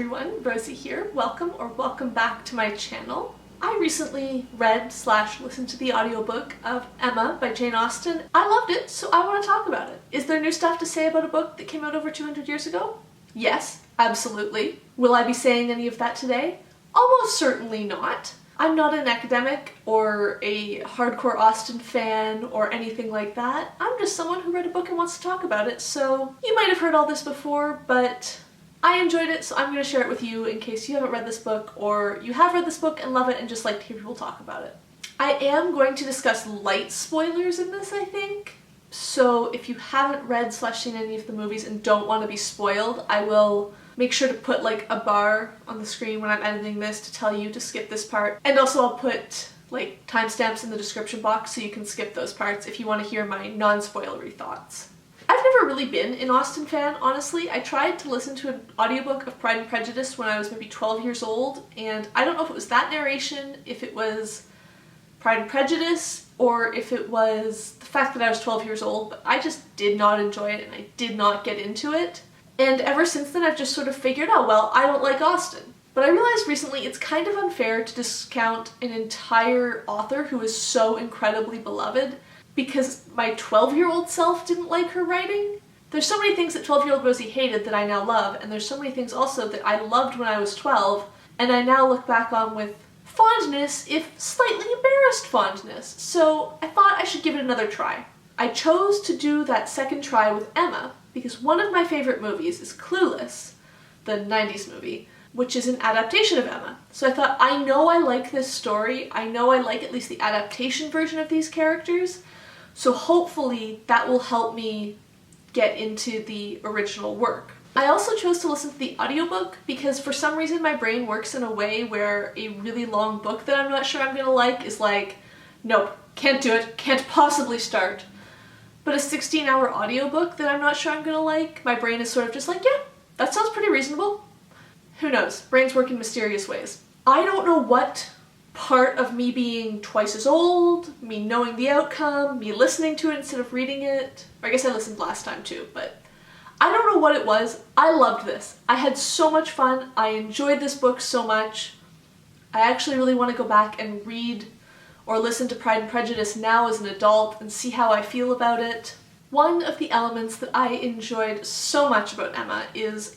everyone, Rosie here. Welcome back to my channel. I recently read/listened to the audiobook of Emma by Jane Austen. I loved it, so I want to talk about it. Is there new stuff to say about a book that came out over 200 years ago? Yes, absolutely. Will I be saying any of that today? Almost certainly not. I'm not an academic or a hardcore Austen fan or anything like that. I'm just someone who read a book and wants to talk about it, so you might have heard all this before, but I enjoyed it, so I'm going to share it with you in case you haven't read this book or you have read this book and love it and just like to hear people talk about it. I am going to discuss light spoilers in this, I think. So if you haven't read/seen any of the movies and don't want to be spoiled, I will make sure to put like a bar on the screen when I'm editing this to tell you to skip this part. And also I'll put like timestamps in the description box so you can skip those parts if you want to hear my non-spoilery thoughts. I've never really been an Austen fan, honestly. I tried to listen to an audiobook of Pride and Prejudice when I was maybe 12 years old, and I don't know if it was that narration, if it was Pride and Prejudice, or if it was the fact that I was 12 years old, but I just did not enjoy it and I did not get into it. And ever since then I've just sort of figured, oh well, I don't like Austen. But I realized recently it's kind of unfair to discount an entire author who is so incredibly beloved because my 12-year-old self didn't like her writing. There's so many things that 12-year-old Rosie hated that I now love, and there's so many things also that I loved when I was 12, and I now look back on with fondness, if slightly embarrassed fondness. So I thought I should give it another try. I chose to do that second try with Emma because one of my favorite movies is Clueless, the 90s movie, which is an adaptation of Emma. So I thought, I know I like this story, I know I like at least the adaptation version of these characters, so hopefully that will help me get into the original work. I also chose to listen to the audiobook because for some reason my brain works in a way where a really long book that I'm not sure I'm gonna like is like, nope, can't do it, can't possibly start. But a 16-hour audiobook that I'm not sure I'm gonna like, my brain is sort of just like, yeah, that sounds pretty reasonable. Who knows? Brains work in mysterious ways. I don't know what part of me being twice as old, me knowing the outcome, me listening to it instead of reading it, or I guess I listened last time too, but I don't know what it was. I loved this. I had so much fun. I enjoyed this book so much. I actually really want to go back and read or listen to Pride and Prejudice now as an adult and see how I feel about it. One of the elements that I enjoyed so much about Emma is,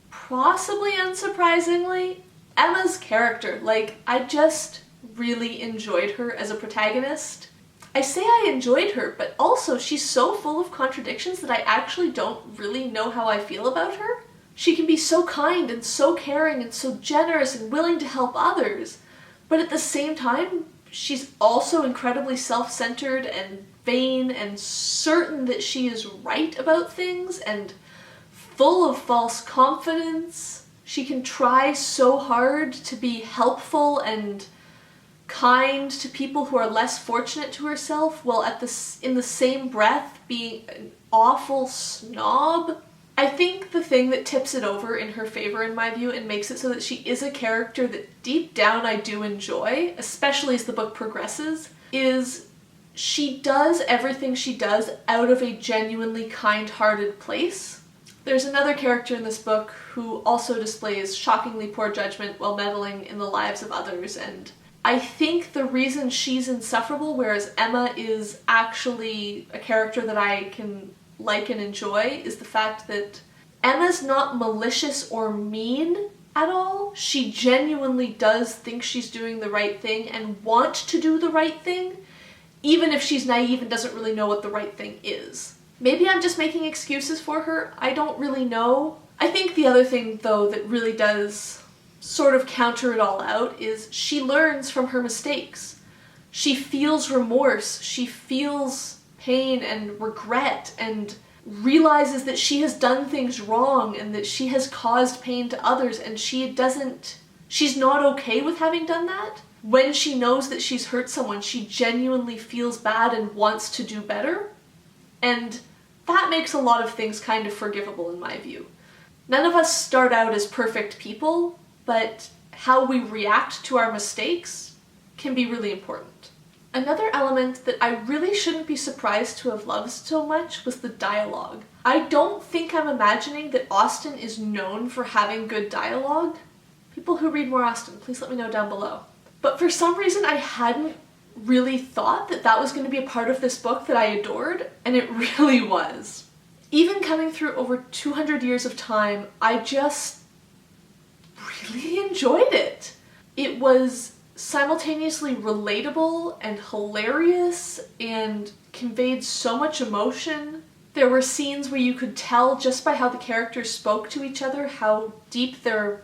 possibly unsurprisingly, Emma's character. Like, I just really enjoyed her as a protagonist. I say I enjoyed her, but also she's so full of contradictions that I actually don't really know how I feel about her. She can be so kind and so caring and so generous and willing to help others, but at the same time, she's also incredibly self-centered and vain and certain that she is right about things and full of false confidence. She can try so hard to be helpful and kind to people who are less fortunate to herself, while in the same breath being an awful snob. I think the thing that tips it over in her favor, in my view, and makes it so that she is a character that deep down I do enjoy, especially as the book progresses, is she does everything she does out of a genuinely kind-hearted place. There's another character in this book who also displays shockingly poor judgment while meddling in the lives of others, and I think the reason she's insufferable, whereas Emma is actually a character that I can like and enjoy, is the fact that Emma's not malicious or mean at all. She genuinely does think she's doing the right thing and want to do the right thing, even if she's naive and doesn't really know what the right thing is. Maybe I'm just making excuses for her, I don't really know. I think the other thing, though, that really does sort of counter it all out is she learns from her mistakes. She feels remorse, she feels pain and regret, and realizes that she has done things wrong and that she has caused pain to others, and she's not okay with having done that. When she knows that she's hurt someone, she genuinely feels bad and wants to do better. And that makes a lot of things kind of forgivable in my view. None of us start out as perfect people, but how we react to our mistakes can be really important. Another element that I really shouldn't be surprised to have loved so much was the dialogue. I don't think I'm imagining that Austen is known for having good dialogue. People who read more Austen, please let me know down below. But for some reason I hadn't really thought that that was going to be a part of this book that I adored, and it really was. Even coming through over 200 years of time, I just really enjoyed it. It was simultaneously relatable and hilarious and conveyed so much emotion. There were scenes where you could tell just by how the characters spoke to each other how deep their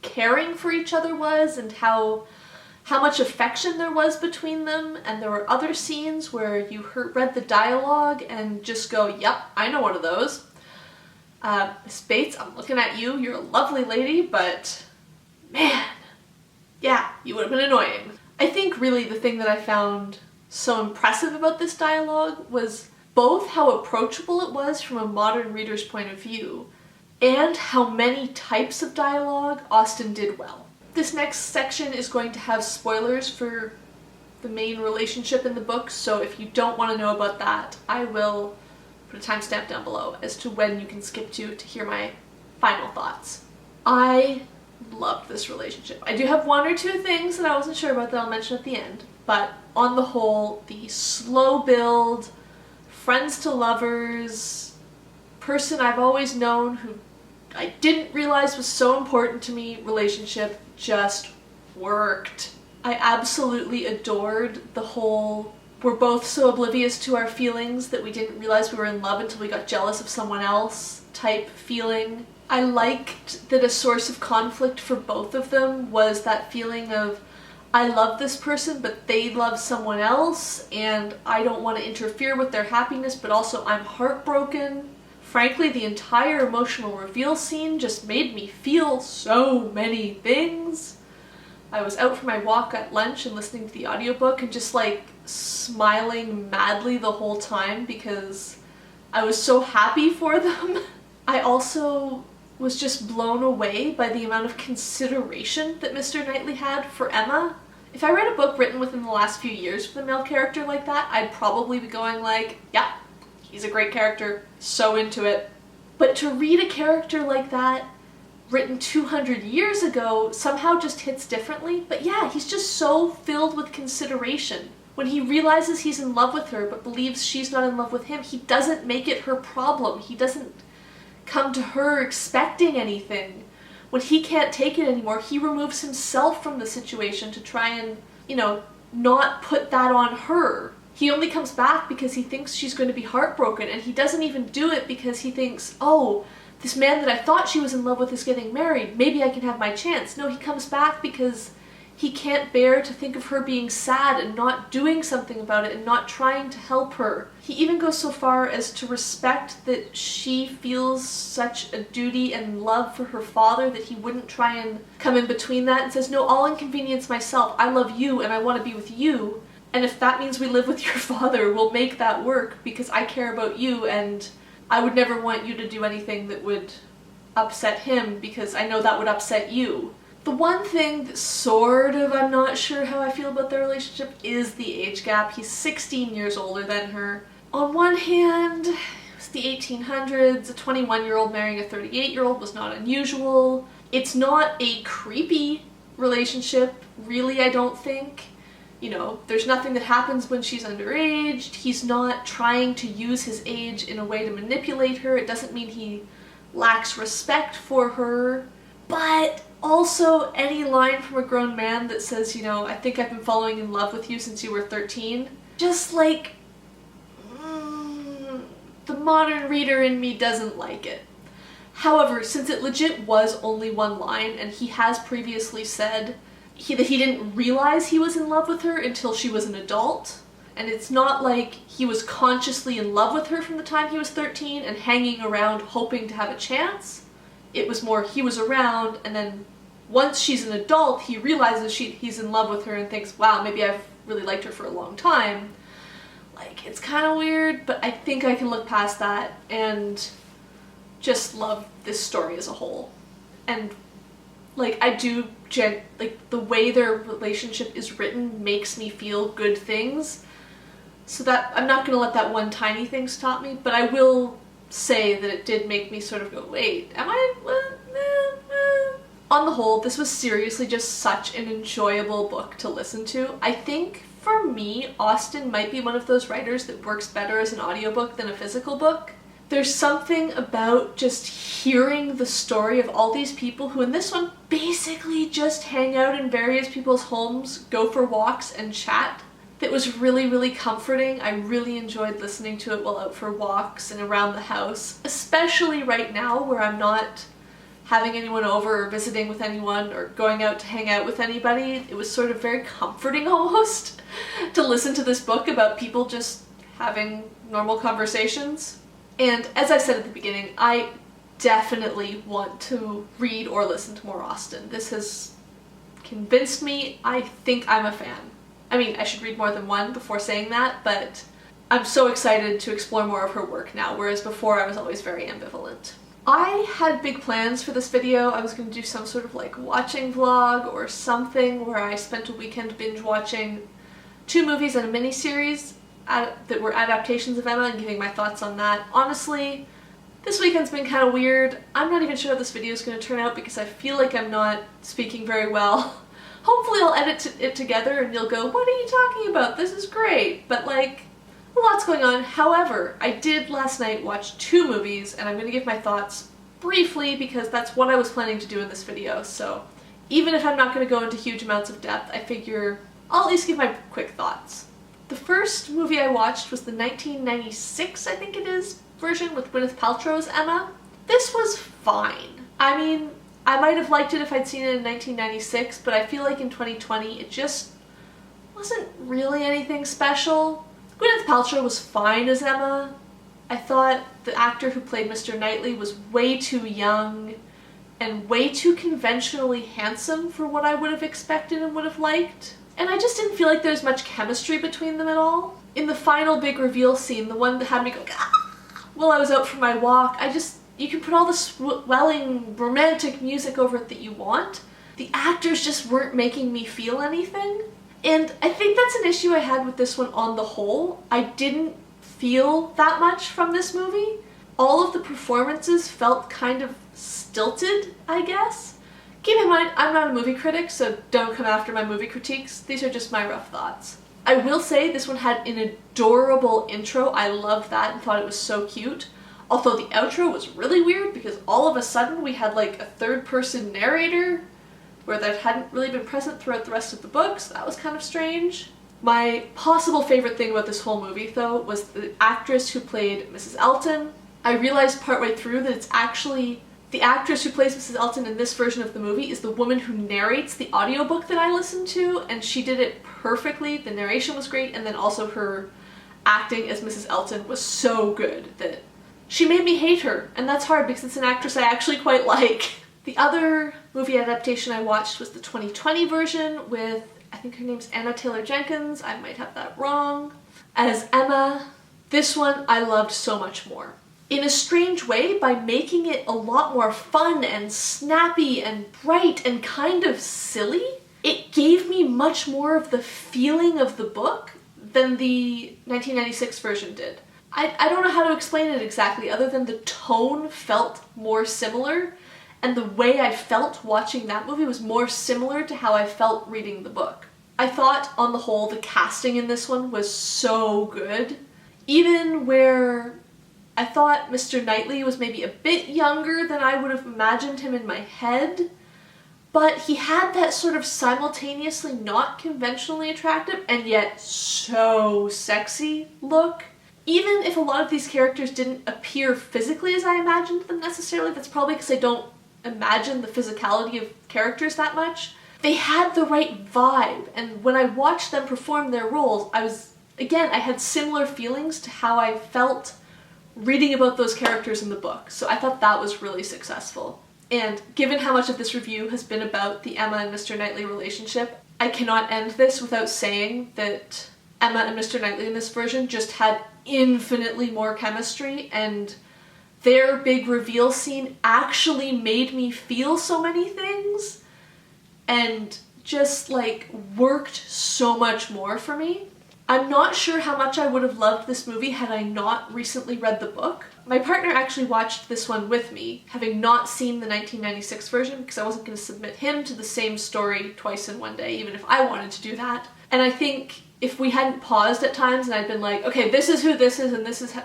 caring for each other was and how much affection there was between them. And there were other scenes where you read the dialogue and just go, yep, I know one of those. Miss Bates, I'm looking at you, you're a lovely lady, but man, yeah, you would have been annoying. I think really the thing that I found so impressive about this dialogue was both how approachable it was from a modern reader's point of view and how many types of dialogue Austen did well. This next section is going to have spoilers for the main relationship in the book, so if you don't want to know about that, I will put a timestamp down below as to when you can skip to hear my final thoughts. I loved this relationship. I do have one or two things that I wasn't sure about that I'll mention at the end, but on the whole, the slow build, friends to lovers, person I've always known who I didn't realize was so important to me relationship just worked. I absolutely adored the whole we're both so oblivious to our feelings that we didn't realize we were in love until we got jealous of someone else type feeling. I liked that a source of conflict for both of them was that feeling of I love this person but they love someone else and I don't want to interfere with their happiness, but also I'm heartbroken. Frankly, the entire emotional reveal scene just made me feel so many things. I was out for my walk at lunch and listening to the audiobook and just like smiling madly the whole time because I was so happy for them. I also was just blown away by the amount of consideration that Mr. Knightley had for Emma. If I read a book written within the last few years with a male character like that, I'd probably be going like, yeah, he's a great character, so into it. But to read a character like that written 200 years ago somehow just hits differently. But yeah, he's just so filled with consideration. When he realizes he's in love with her but believes she's not in love with him, he doesn't make it her problem. He doesn't come to her expecting anything. When he can't take it anymore, he removes himself from the situation to try and, not put that on her. He only comes back because he thinks she's going to be heartbroken, and he doesn't even do it because he thinks, oh, this man that I thought she was in love with is getting married, maybe I can have my chance. No, he comes back because he can't bear to think of her being sad and not doing something about it and not trying to help her. He even goes so far as to respect that she feels such a duty and love for her father that he wouldn't try and come in between that and says, no, I'll inconvenience myself. I love you and I want to be with you. And if that means we live with your father, we'll make that work because I care about you and I would never want you to do anything that would upset him because I know that would upset you. The one thing that sort of I'm not sure how I feel about their relationship is the age gap. He's 16 years older than her. On one hand, it was the 1800s, a 21-year-old marrying a 38-year-old was not unusual. It's not a creepy relationship, really, I don't think. There's nothing that happens when she's underage. He's not trying to use his age in a way to manipulate her. It doesn't mean he lacks respect for her. But also, any line from a grown man that says, I think I've been falling in love with you since you were 13, just like, the modern reader in me doesn't like it. However, since it legit was only one line, and he has previously said that he didn't realize he was in love with her until she was an adult, and it's not like he was consciously in love with her from the time he was 13 and hanging around hoping to have a chance. It was more he was around, and then once she's an adult, he realizes he's in love with her and thinks, wow, maybe I've really liked her for a long time. Like, it's kind of weird, but I think I can look past that and just love this story as a whole. And, I do, the way their relationship is written makes me feel good things. So that, I'm not going to let that one tiny thing stop me, but I will say that it did make me sort of go, wait, am I? On the whole, this was seriously just such an enjoyable book to listen to. I think for me, Austen might be one of those writers that works better as an audiobook than a physical book. There's something about just hearing the story of all these people who in this one basically just hang out in various people's homes, go for walks, and chat. That was really, really comforting. I really enjoyed listening to it while out for walks and around the house, especially right now where I'm not having anyone over or visiting with anyone or going out to hang out with anybody. It was sort of very comforting almost to listen to this book about people just having normal conversations. And as I said at the beginning, I definitely want to read or listen to more Austen. This has convinced me. I think I'm a fan. I mean, I should read more than one before saying that, but I'm so excited to explore more of her work now, whereas before I was always very ambivalent. I had big plans for this video. I was going to do some sort of like watching vlog or something where I spent a weekend binge watching 2 movies and a miniseries that were adaptations of Emma and giving my thoughts on that. Honestly, this weekend's been kind of weird. I'm not even sure how this video is going to turn out because I feel like I'm not speaking very well. Hopefully I'll edit it together and you'll go, what are you talking about? This is great. But like, a lot's going on. However, I did last night watch 2 movies and I'm going to give my thoughts briefly because that's what I was planning to do in this video. So even if I'm not going to go into huge amounts of depth, I figure I'll at least give my quick thoughts. The first movie I watched was the 1996, I think it is, version with Gwyneth Paltrow as Emma. This was fine. I mean, I might have liked it if I'd seen it in 1996, but I feel like in 2020 it just wasn't really anything special. Gwyneth Paltrow was fine as Emma. I thought the actor who played Mr. Knightley was way too young and way too conventionally handsome for what I would have expected and would have liked. And I just didn't feel like there's much chemistry between them at all. In the final big reveal scene, the one that had me go while I was out for my walk, you can put all the swelling romantic music over it that you want. The actors just weren't making me feel anything. And I think that's an issue I had with this one on the whole. I didn't feel that much from this movie. All of the performances felt kind of stilted, I guess. Keep in mind, I'm not a movie critic, so don't come after my movie critiques. These are just my rough thoughts. I will say this one had an adorable intro. I loved that and thought it was so cute. Although the outro was really weird because all of a sudden we had like a third-person narrator where that hadn't really been present throughout the rest of the book, so that was kind of strange. My possible favorite thing about this whole movie, though, was the actress who played Mrs. Elton. I realized partway through that it's actually the actress who plays Mrs. Elton in this version of the movie is the woman who narrates the audiobook that I listened to, and she did it perfectly. The narration was great, and then also her acting as Mrs. Elton was so good that she made me hate her, and that's hard because it's an actress I actually quite like. The other movie adaptation I watched was the 2020 version with, I think her name's Anna Taylor-Jenkins, I might have that wrong, as Emma. This one I loved so much more. In a strange way, by making it a lot more fun and snappy and bright and kind of silly, it gave me much more of the feeling of the book than the 1996 version did. I don't know how to explain it exactly other than the tone felt more similar and the way I felt watching that movie was more similar to how I felt reading the book. I thought, on the whole, the casting in this one was so good. Even where I thought Mr. Knightley was maybe a bit younger than I would have imagined him in my head, but he had that sort of simultaneously not conventionally attractive and yet so sexy look. Even if a lot of these characters didn't appear physically as I imagined them necessarily, that's probably because I don't imagine the physicality of characters that much. They had the right vibe, and when I watched them perform their roles, I had similar feelings to how I felt reading about those characters in the book, so I thought that was really successful. And given how much of this review has been about the Emma and Mr. Knightley relationship, I cannot end this without saying that Emma and Mr. Knightley in this version just had infinitely more chemistry, and their big reveal scene actually made me feel so many things and just like worked so much more for me. I'm not sure how much I would have loved this movie had I not recently read the book. My partner actually watched this one with me, having not seen the 1996 version because I wasn't going to submit him to the same story twice in one day, even if I wanted to do that. And I think if we hadn't paused at times and I'd been like, okay, this is who this is and this is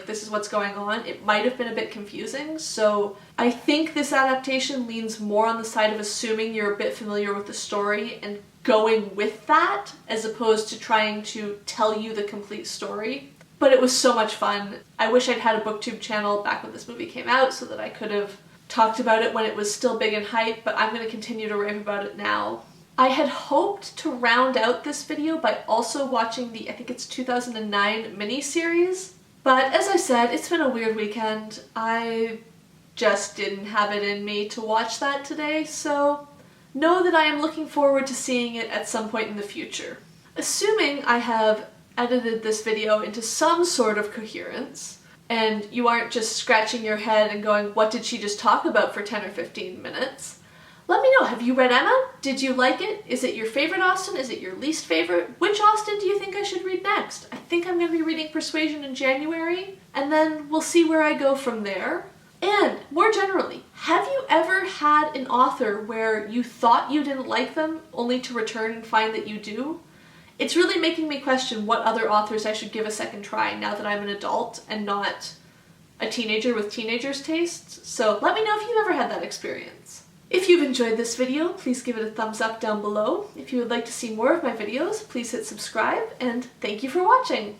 this is what's going on, it might have been a bit confusing. So I think this adaptation leans more on the side of assuming you're a bit familiar with the story and going with that, as opposed to trying to tell you the complete story. But it was so much fun. I wish I'd had a booktube channel back when this movie came out so that I could have talked about it when it was still big and hype, but I'm going to continue to rave about it now. I had hoped to round out this video by also watching the, I think it's 2009 miniseries, but as I said, it's been a weird weekend. I just didn't have it in me to watch that today, so know that I am looking forward to seeing it at some point in the future. Assuming I have edited this video into some sort of coherence, and you aren't just scratching your head and going, what did she just talk about for 10 or 15 minutes? Let me know, have you read Emma? Did you like it? Is it your favorite Austen? Is it your least favorite? Which Austen do you think I should read next? I think I'm going to be reading Persuasion in January, and then we'll see where I go from there. And more generally, have you ever had an author where you thought you didn't like them, only to return and find that you do? It's really making me question what other authors I should give a second try now that I'm an adult and not a teenager with teenagers' tastes. So let me know if you've ever had that experience. If you've enjoyed this video, please give it a thumbs up down below. If you would like to see more of my videos, please hit subscribe, and thank you for watching!